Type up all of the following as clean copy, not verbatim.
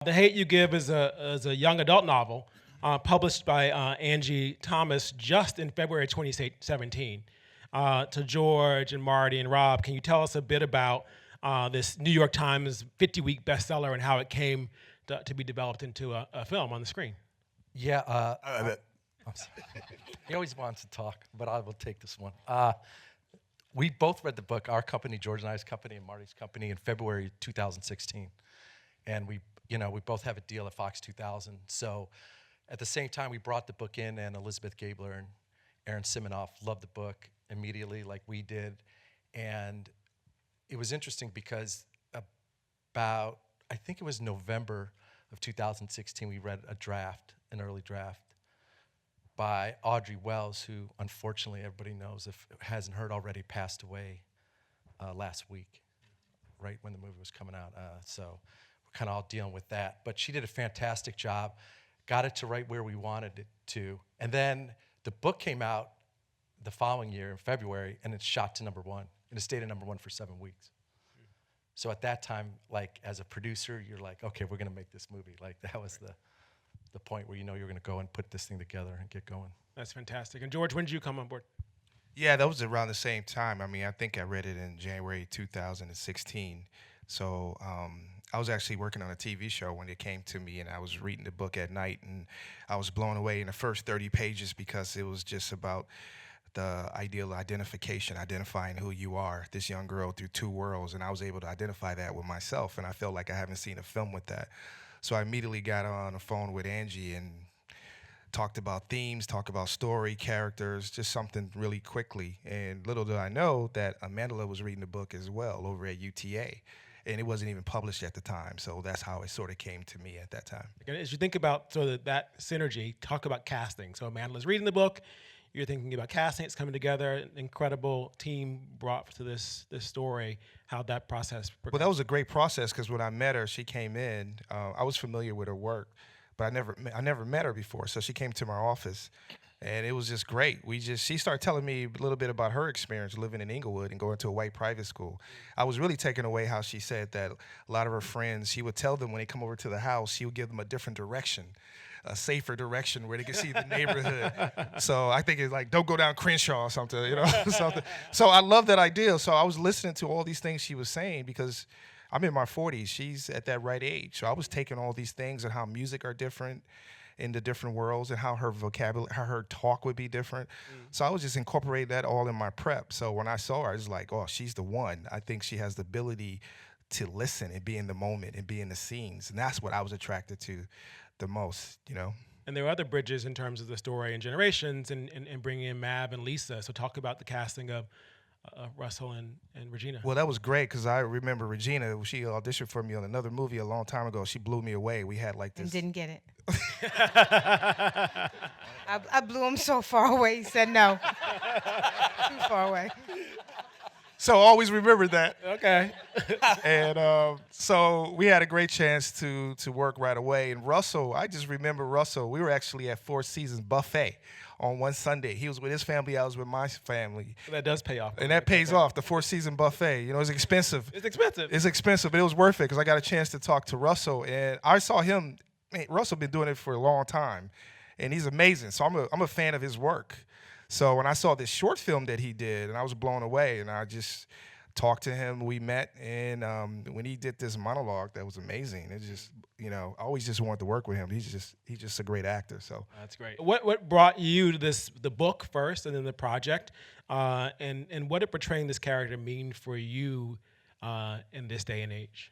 The Hate You Give is a young adult novel published by Angie Thomas just in February 2017. To George and Marty and Rob, can you tell us a bit about this New York Times 50-week bestseller and how it came to be developed into a film on the screen? Yeah, That- I'm sorry. He always wants to talk, but I will take this one. We both read the book, our company, George and I's company, and Marty's company, in February 2016, and we both have a deal at Fox 2000. So, at the same time, we brought the book in, and Elizabeth Gabler and Aaron Siminoff loved the book immediately, like we did, and it was interesting because about I think it was November of 2016, we read an early draft by Audrey Wells, who unfortunately everybody knows, if hasn't heard already, passed away last week, right when the movie was coming out. So we're kind of all dealing with that. But she did a fantastic job, got it to right where we wanted it to. And then the book came out the following year in February, and it shot to #1, and it stayed at #1 for 7 weeks. So at that time, like as a producer, you're like, okay, we're gonna make this movie. Like that was the point where you know you're gonna go and put this thing together and get going. That's fantastic. And George, when did you come on board? Yeah, that was around the same time. I mean, I think I read it in January 2016. So I was actually working on a TV show when it came to me, and I was reading the book at night, and I was blown away in the first 30 pages because it was just about the ideal identification, identifying who you are, this young girl through two worlds, and I was able to identify that with myself, and I felt like I haven't seen a film with that. So I immediately got on the phone with Angie and talked about themes, talked about story, characters, just something really quickly. And little did I know that Amandla was reading the book as well over at UTA, and it wasn't even published at the time. So that's how it sort of came to me at that time. As you think about sort of that synergy, talk about casting. So Amandla's reading the book. You're thinking about casting. It's coming together. An incredible team brought to this story. How that process progressed. Well, that was a great process because when I met her, she came in. I was familiar with her work, but I never met her before. So she came to my office, and it was just great. She started telling me a little bit about her experience living in Inglewood and going to a white private school. I was really taken away how she said that a lot of her friends, she would tell them when they come over to the house, she would give them a different direction, a safer direction where they could see the neighborhood. So I think it's like, don't go down Crenshaw or something, something. So I love that idea. So I was listening to all these things she was saying because I'm in my 40s. She's at that right age. So I was taking all these things and how music are different in the different worlds and how her vocabulary, how her talk would be different. So I was just incorporating that all in my prep. So when I saw her, I was like, oh, she's the one. I think she has the ability to listen and be in the moment and be in the scenes. And that's what I was attracted to the most, And there are other bridges in terms of the story and generations and bringing in Mab and Lisa. So talk about the casting of Russell and Regina. Well, that was great because I remember Regina, she auditioned for me on another movie a long time ago. She blew me away. We had like this. And didn't get it. I blew him so far away, he said no. Too far away. So always remember that. Okay. And so we had a great chance to work right away. And Russell, I just remember Russell. We were actually at Four Seasons Buffet on one Sunday. He was with his family. I was with my family. That does pay off. And that pays off. The Four Seasons Buffet. It's expensive. It's expensive. It's expensive, but it was worth it because I got a chance to talk to Russell. And I saw him. Man, Russell been doing it for a long time, and he's amazing. So I'm a fan of his work. So when I saw this short film that he did, and I was blown away, and I just talked to him. We met, and when he did this monologue, that was amazing. It just, I always just wanted to work with him. He's just a great actor. So that's great. What brought you to the book first, and then the project, and what did portraying this character mean for you in this day and age?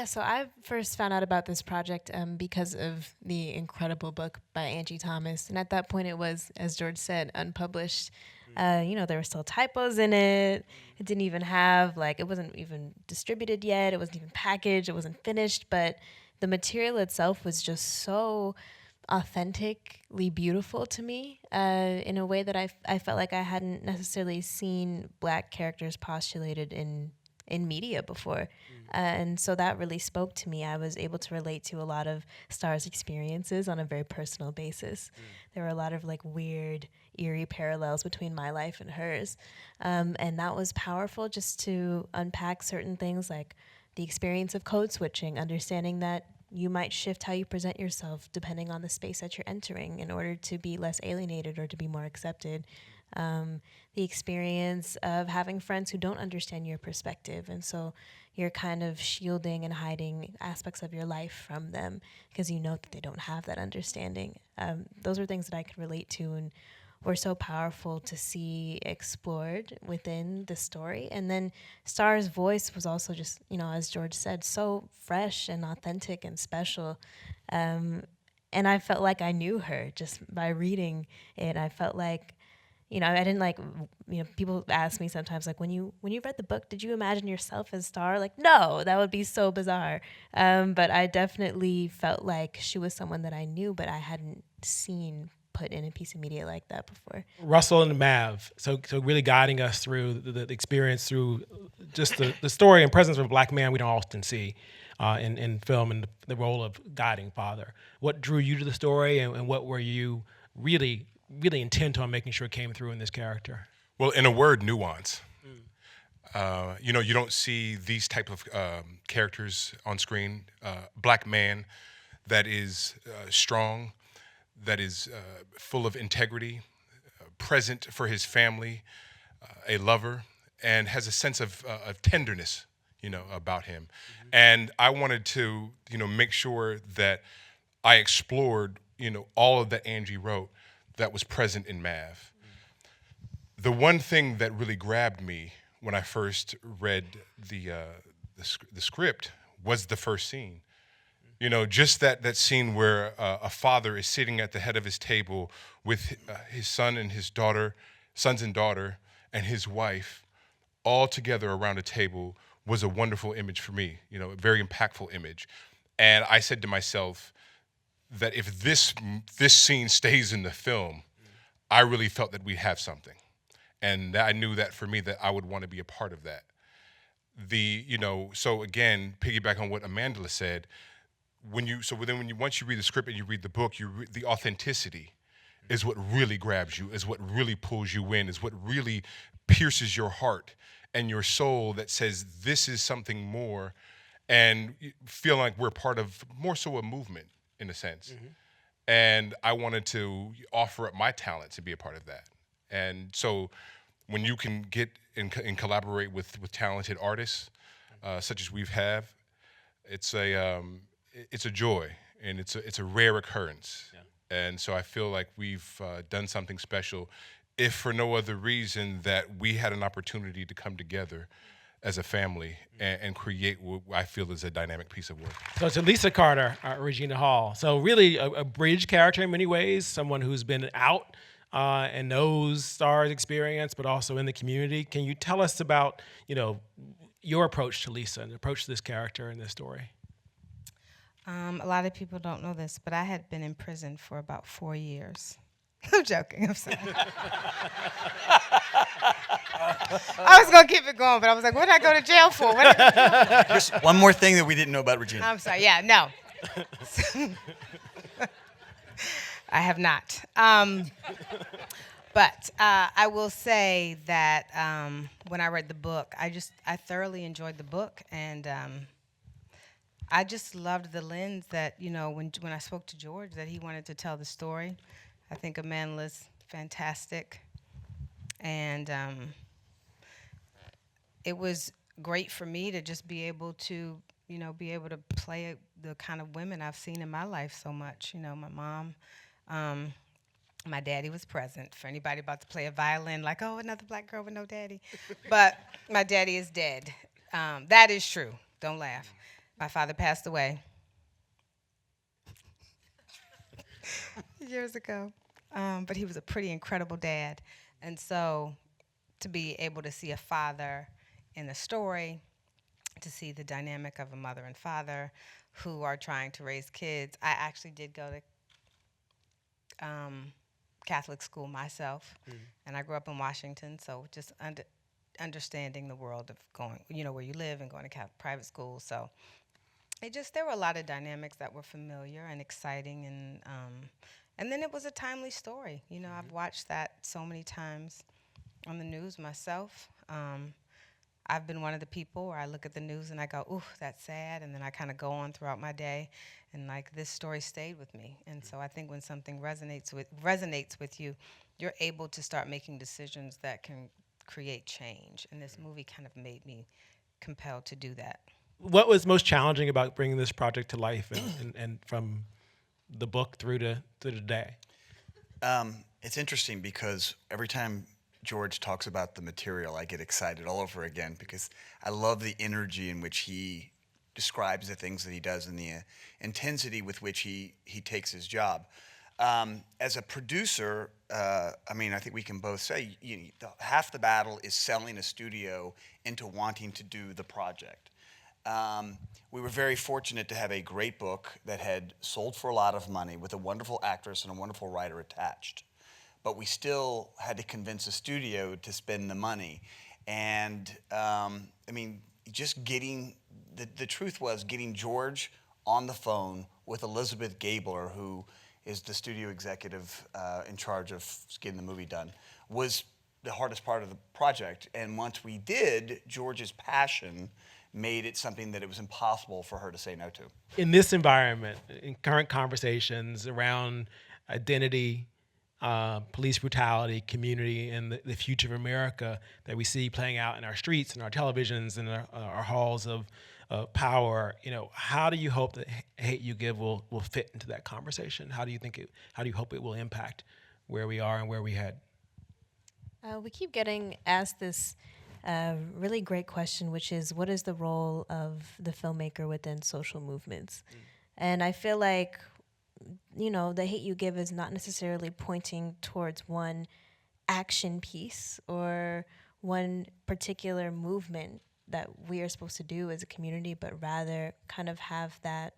So I first found out about this project because of the incredible book by Angie Thomas. And at that point, it was, as George said, unpublished. There were still typos in it. It didn't even have, it wasn't even distributed yet. It wasn't even packaged. It wasn't finished. But the material itself was just so authentically beautiful to me in a way that I felt like I hadn't necessarily seen Black characters postulated in media before. And so that really spoke to me. I was able to relate to a lot of Star's experiences on a very personal basis. There were a lot of weird, eerie parallels between my life and hers. And that was powerful just to unpack certain things like the experience of code switching, understanding that you might shift how you present yourself depending on the space that you're entering in order to be less alienated or to be more accepted. The experience of having friends who don't understand your perspective, and so you're kind of shielding and hiding aspects of your life from them because you know that they don't have that understanding. Those are things that I could relate to and were so powerful to see explored within the story. And then Star's voice was also just, as George said, so fresh and authentic and special. And I felt like I knew her just by reading it. I felt like, I didn't people ask me sometimes, like, when you read the book, did you imagine yourself as Star? Like, no, that would be so bizarre. But I definitely felt like she was someone that I knew, but I hadn't seen put in a piece of media like that before. Russell and Mav, so really guiding us through the experience, through just the story and presence of a Black man we don't often see in film, and the role of guiding father. What drew you to the story, and what were you really intent on making sure came through in this character? Well, in a word, nuance. You don't see these type of characters on screen. Black man that is strong, that is full of integrity, present for his family, a lover, and has a sense of tenderness, about him. Mm-hmm. And I wanted to, make sure that I explored, all of that Angie wrote that was present in Mav. Mm-hmm. The one thing that really grabbed me when I first read the script was the first scene. Just that scene where a father is sitting at the head of his table with his sons and daughter, and his wife, all together around a table, was a wonderful image for me, a very impactful image. And I said to myself that if this scene stays in the film, I really felt that we have something. And I knew that for me, that I would want to be a part of that. So again, piggyback on what Amandla said, once you read the script and you read the book, the authenticity is what really grabs you, is what really pulls you in, is what really pierces your heart and your soul, that says this is something more, and feel like we're part of more so a movement in a sense. Mm-hmm. And I wanted to offer up my talent to be a part of that. And so when you can get and collaborate with talented artists such as we have, it's a joy, and it's a rare occurrence. Yeah. And so I feel like we've done something special, if for no other reason that we had an opportunity to come together as a family and create what I feel is a dynamic piece of work. So it's Lisa Carter, Regina Hall. So really a bridge character in many ways, someone who's been out and knows Star's experience, but also in the community. Can you tell us about, your approach to Lisa and the approach to this character in this story? A lot of people don't know this, but I had been in prison for about 4 years. I'm joking, I'm sorry. I was going to keep it going, but I was like, what did I go to jail for? Just one more thing that we didn't know about Regina. I'm sorry, no. I have not. But I will say that when I read the book, I thoroughly enjoyed the book, and I just loved the lens that, when I spoke to George, that he wanted to tell the story. I think Amandla's fantastic, and it was great for me to just be able to, play the kind of women I've seen in my life so much. My mom, my daddy was present. For anybody about to play a violin, like, oh, another Black girl with no daddy. But my daddy is dead. That is true. Don't laugh. My father passed away years ago, but he was a pretty incredible dad. And so to be able to see a father in a story, to see the dynamic of a mother and father who are trying to raise kids. I actually did go to Catholic school myself, and I grew up in Washington, so just understanding the world of going, where you live and going to private school. So there were a lot of dynamics that were familiar and exciting, and then it was a timely story. I've watched that so many times on the news myself. I've been one of the people where I look at the news and I go, ooh, that's sad, and then I kind of go on throughout my day, and like this story stayed with me. And so I think when something resonates with you, you're able to start making decisions that can create change. And this movie kind of made me compelled to do that. What was most challenging about bringing this project to life and from the book through to today? It's interesting because every time George talks about the material, I get excited all over again because I love the energy in which he describes the things that he does and the intensity with which he takes his job. As a producer, I mean, I think we can both say half the battle is selling a studio into wanting to do the project. We were very fortunate to have a great book that had sold for a lot of money with a wonderful actress and a wonderful writer attached. But we still had to convince a studio to spend the money. And I mean, just getting, the truth was getting George on the phone with Elizabeth Gabler, who is the studio executive in charge of getting the movie done, was the hardest part of the project. And once we did, George's passion made it something that it was impossible for her to say no to. In this environment, in current conversations around identity, police brutality, community, and the future of America that we see playing out in our streets and our televisions and our halls of power, how do you hope that Hate U Give will fit into that conversation? How do you hope it will impact where we are and where we head? We keep getting asked this really great question, which is, what is the role of the filmmaker within social movements? And I feel like, the Hate U Give is not necessarily pointing towards one action piece or one particular movement that we are supposed to do as a community, but rather kind of have that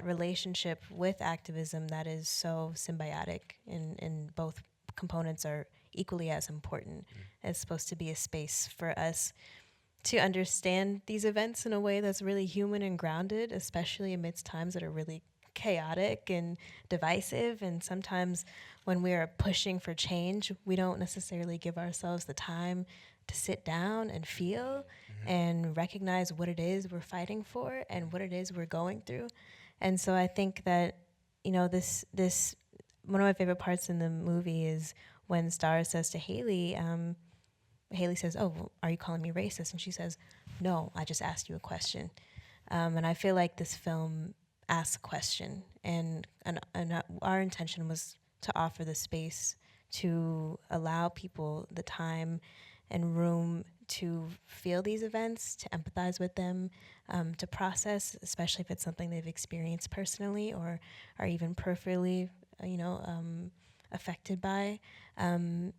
relationship with activism that is so symbiotic, and both components are equally as important. It's supposed to be a space for us to understand these events in a way that's really human and grounded, especially amidst times that are really chaotic and divisive. And sometimes when we are pushing for change, we don't necessarily give ourselves the time to sit down and feel and recognize what it is we're fighting for and what it is we're going through. And so I think that, this one of my favorite parts in the movie is when Star says to Haley, Haley says, "Oh, well, are you calling me racist?" And she says, "No, I just asked you a question." And I feel like this film asks a question, and our intention was to offer the space to allow people the time and room to feel these events, to empathize with them, to process, especially if it's something they've experienced personally or are even peripherally, affected by, and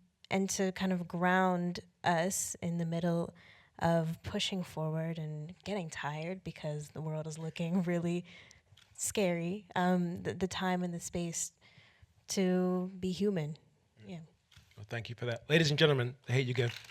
to kind of ground us in the middle of pushing forward and getting tired because the world is looking really scary. The time and the space to be human. Yeah. Well, thank you for that. Ladies and gentlemen, The Hate U Give.